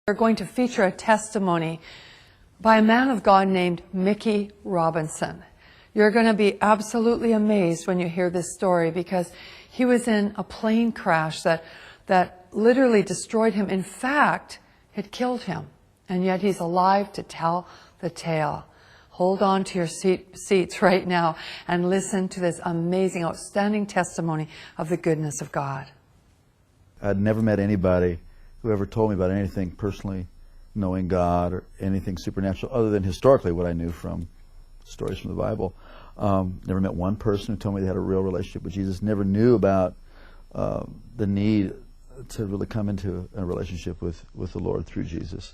We're going to feature a testimony by a man of God named Mickey Robinson. You're going to be absolutely amazed when you hear this story, because he was in a plane crash that literally destroyed him. In fact, it killed him. And yet he's alive to tell the tale. Hold on to your seats right now and listen to this amazing, outstanding testimony of the goodness of God. I'd never met anybody who ever told me about anything personally knowing God or anything supernatural other than historically what I knew from stories from the Bible. Never met one person who told me they had a real relationship with Jesus. Never knew about the need to really come into a relationship with the Lord through Jesus.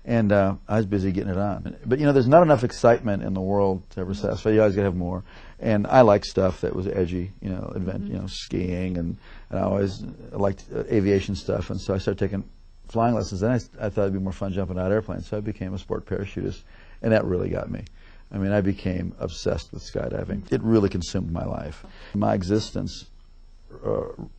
And I was busy getting it on. But you know, there's not enough excitement in the world to ever satisfy. You always got to have more. And I like stuff that was edgy, you know, skiing, and I always liked aviation stuff. And so I started taking flying lessons. Then I thought it'd be more fun jumping out of airplanes. So I became a sport parachutist, and that really got me. I mean, I became obsessed with skydiving. It really consumed my life. My existence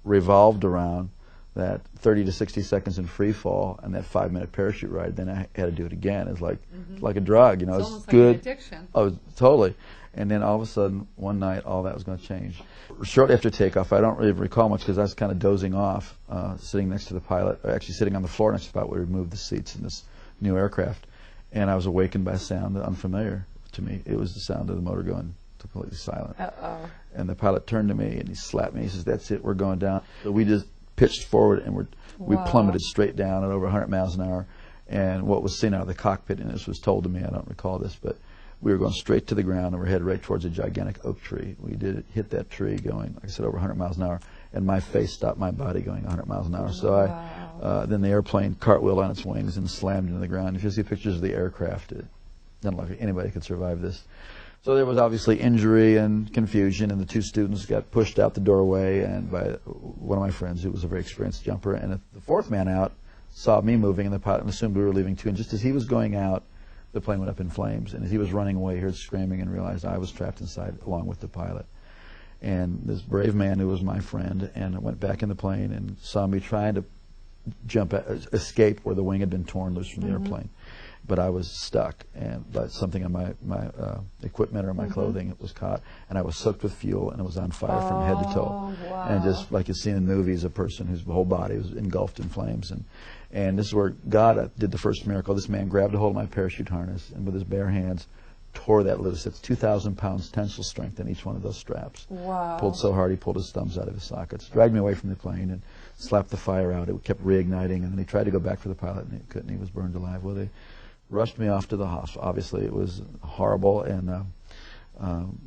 revolved around that 30 to 60 seconds in free fall and that 5-minute parachute ride. Then I had to do it again. It's like a drug, you know. It's it's almost good. Like an addiction. Oh, totally. And then all of a sudden, one night, all that was going to change. Shortly after takeoff, I don't really recall much because I was kind of dozing off, sitting next to the pilot, or actually sitting on the floor next to the pilot where we moved the seats in this new aircraft. And I was awakened by a sound unfamiliar to me. It was the sound of the motor going completely silent. Uh-oh. And the pilot turned to me and he slapped me. He says, "That's it, we're going down." So we just pitched forward and we plummeted straight down at over 100 miles an hour. And what was seen out of the cockpit, and this was told to me, I don't recall this, but we were going straight to the ground and we're headed right towards a gigantic oak tree. We did hit that tree going, like I said, over 100 miles an hour, and my face stopped my body going 100 miles an hour. So then the airplane cartwheeled on its wings and slammed into the ground. If you see pictures of the aircraft, it doesn't look like anybody could survive this. So there was obviously injury and confusion, and the two students got pushed out the doorway and by one of my friends who was a very experienced jumper. And the fourth man out saw me moving, and the pilot assumed we were leaving too. And just as he was going out, the plane went up in flames. And as he was running away, he heard screaming and realized I was trapped inside along with the pilot. And this brave man who was my friend and went back in the plane and saw me trying to escape where the wing had been torn loose from the airplane. But I was stuck, and something on my equipment or my clothing was caught, and I was soaked with fuel, and it was on fire from head to toe. Wow. And just like you see in movies, a person whose whole body was engulfed in flames. And this is where God did the first miracle. This man grabbed a hold of my parachute harness and with his bare hands tore that loose. It's 2,000 pounds tensile strength in each one of those straps. Wow. Pulled so hard he pulled his thumbs out of his sockets, dragged me away from the plane and slapped the fire out. It kept reigniting, and then he tried to go back for the pilot, and he couldn't. He was burned alive. Well, they rushed me off to the hospital. Obviously, it was horrible, and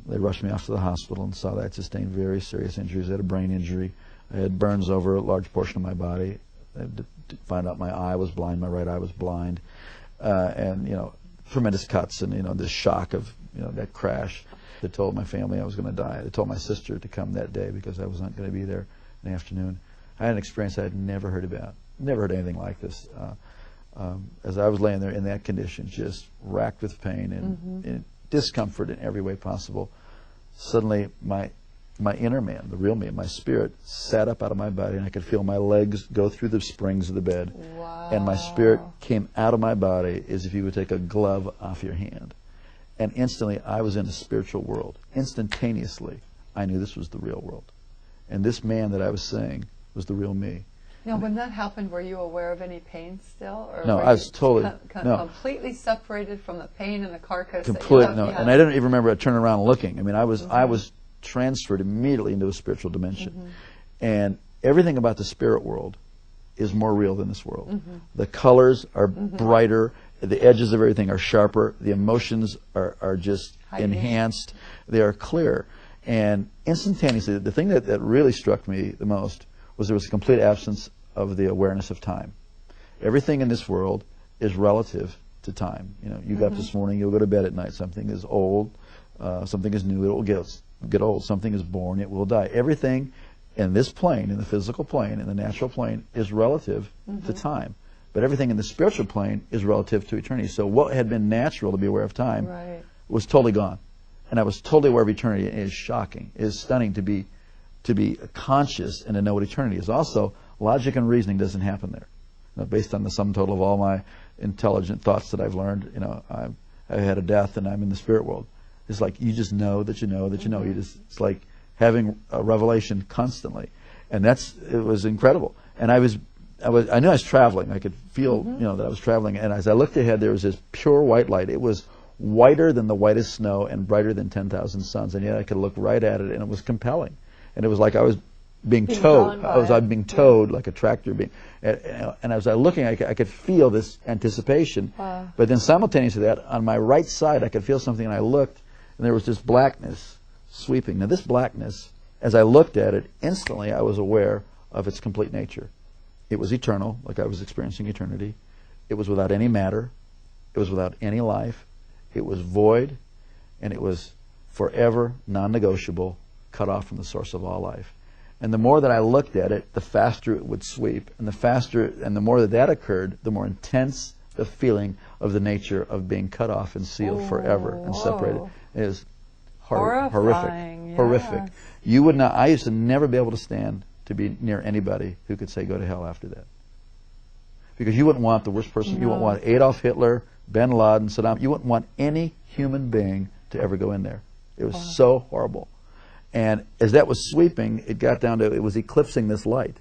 they rushed me off to the hospital and saw that I had sustained very serious injuries. I had a brain injury. I had burns over a large portion of my body. I had to find out my eye was blind, my right eye was blind, and you know, tremendous cuts, and you know, this shock of that crash. They told my family I was going to die. They told my sister to come that day because I wasn't going to be there in the afternoon. I had an experience I had never heard about. Never heard anything like this. As I was laying there in that condition, just racked with pain and discomfort in every way possible, suddenly my inner man, the real me, my spirit, sat up out of my body, and I could feel my legs go through the springs of the bed. Wow. And my spirit came out of my body as if you would take a glove off your hand. And instantly, I was in a spiritual world. Instantaneously, I knew this was the real world. And this man that I was seeing was the real me. Now, when that happened, were you aware of any pain still? Or no, I was totally completely separated from the pain and the carcass. Completely, no. And I didn't even remember turning around and looking. I mean, I was transferred immediately into a spiritual dimension. And everything about the spirit world is more real than this world. The colors are brighter. The edges of everything are sharper. The emotions are just enhanced. They are clear. And instantaneously, the thing that really struck me the most was there was a complete absence of the awareness of time. Everything in this world is relative to time. You know, you got up this morning, you'll go to bed at night. Something is old, something is new, it will get old. Something is born, it will die. Everything in this plane, in the physical plane, in the natural plane, is relative to time. But everything in the spiritual plane is relative to eternity. So what had been natural to be aware of time was totally gone. And I was totally aware of eternity. It is shocking. It is stunning to be conscious and to know what eternity is. Also, logic and reasoning doesn't happen there. based on the sum total of all my intelligent thoughts that I've learned, I've had a death and I'm in the spirit world. It's like you just know that you know that you know. It's like having a revelation constantly, and it was incredible. And I knew I was traveling. I could feel, that I was traveling. And as I looked ahead, there was this pure white light. It was whiter than the whitest snow and brighter than 10,000 suns. And yet I could look right at it, and it was compelling. And it was like I was being towed. I was being towed like a tractor being. And as I was looking, I could feel this anticipation. Wow. But then simultaneous to that, on my right side, I could feel something, and I looked, and there was this blackness sweeping. Now, this blackness, as I looked at it, instantly I was aware of its complete nature. It was eternal, like I was experiencing eternity. It was without any matter. It was without any life. It was void, and it was forever non-negotiable, cut off from the source of all life. And the more that I looked at it, the faster it would sweep. And the more that occurred, the more intense the feeling of the nature of being cut off and sealed forever and separated. It is horrific. Yes. Horrific. You would not. I used to never be able to stand to be near anybody who could say go to hell after that. Because you wouldn't want the worst person. No. You wouldn't want Adolf Hitler, bin Laden, Saddam. You wouldn't want any human being to ever go in there. It was so horrible. And as that was sweeping, it got down to, it was eclipsing this light.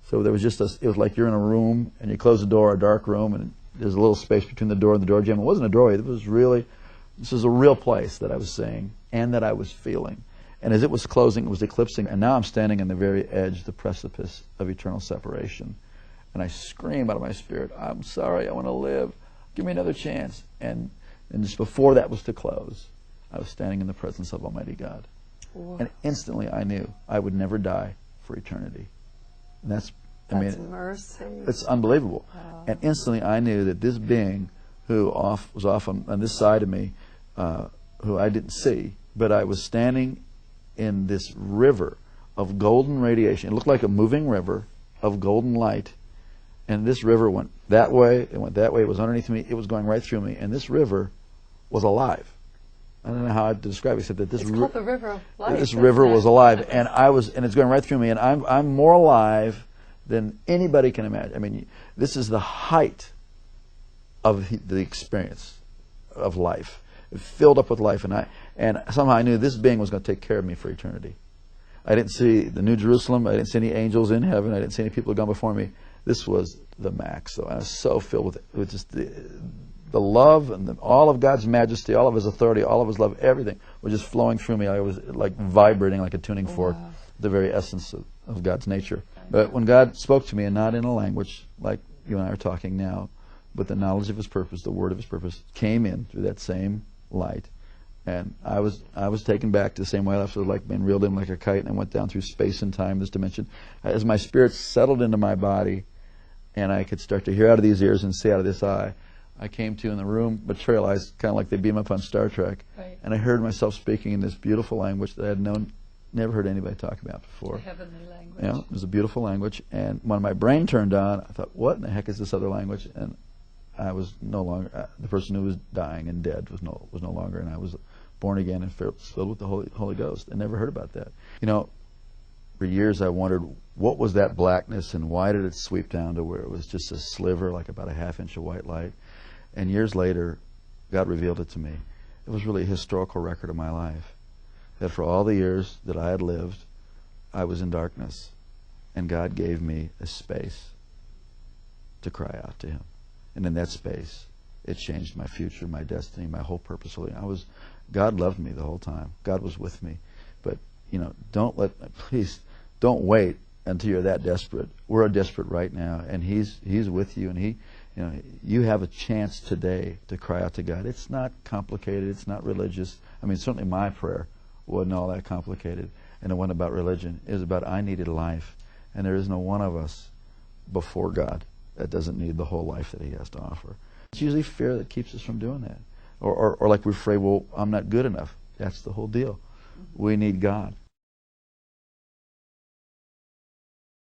So there was just it was like you're in a room and you close the door, a dark room, and there's a little space between the door and the door jamb. It wasn't a doorway. This was a real place that I was seeing and that I was feeling. And as it was closing, it was eclipsing. And now I'm standing on the very edge, the precipice of eternal separation. And I scream out of my spirit, I'm sorry, I want to live. Give me another chance. And just before that was to close, I was standing in the presence of Almighty God. Whoa. And instantly I knew I would never die for eternity. And that's mercy. It's unbelievable. Wow. And instantly I knew that this being who was off on this side of me, who I didn't see, but I was standing in this river of golden radiation. It looked like a moving river of golden light. And this river went that way, it went that way, it was underneath me, it was going right through me. And this river was alive. I don't know how to describe it, except that this called the River of Life. This river was alive, and it's going right through me, and I'm more alive than anybody can imagine. I mean, this is the height of the experience of life. It filled up with life, and somehow I knew this being was going to take care of me for eternity. I didn't see the New Jerusalem. I didn't see any angels in heaven. I didn't see any people who had gone before me. This was the max. So I was so filled with just the love and all of God's majesty, all of His authority, all of His love, everything was just flowing through me. I was like vibrating like a tuning fork, the very essence of God's nature. But when God spoke to me, and not in a language like you and I are talking now, but the knowledge of His purpose, the word of His purpose, came in through that same light. And I was taken back to the same way I left, so like being reeled in like a kite, and I went down through space and time, this dimension. As my spirit settled into my body, and I could start to hear out of these ears and see out of this eye, I came to in the room, materialized, kind of like they beam up on Star Trek. Right. And I heard myself speaking in this beautiful language that I had never heard anybody talk about before. The heavenly language. Yeah, it was a beautiful language. And when my brain turned on, I thought, what in the heck is this other language? And I was no longer, the person who was dying and dead was no longer, and I was born again and filled with the Holy Ghost. I never heard about that. For years I wondered, what was that blackness, and why did it sweep down to where it was just a sliver, like about a half-inch of white light? And years later, God revealed it to me. It was really a historical record of my life. That for all the years that I had lived, I was in darkness. And God gave me a space to cry out to Him. And in that space, it changed my future, my destiny, my whole purpose. God loved me the whole time. God was with me. But, please don't wait until you're that desperate. We're desperate right now, and He's with you, and you have a chance today to cry out to God. It's not complicated. It's not religious. I mean, certainly my prayer wasn't all that complicated, and it wasn't about religion. It was about I needed life, and there is no one of us before God that doesn't need the whole life that He has to offer. It's usually fear that keeps us from doing that, or like we're afraid, well, I'm not good enough. That's the whole deal. We need God.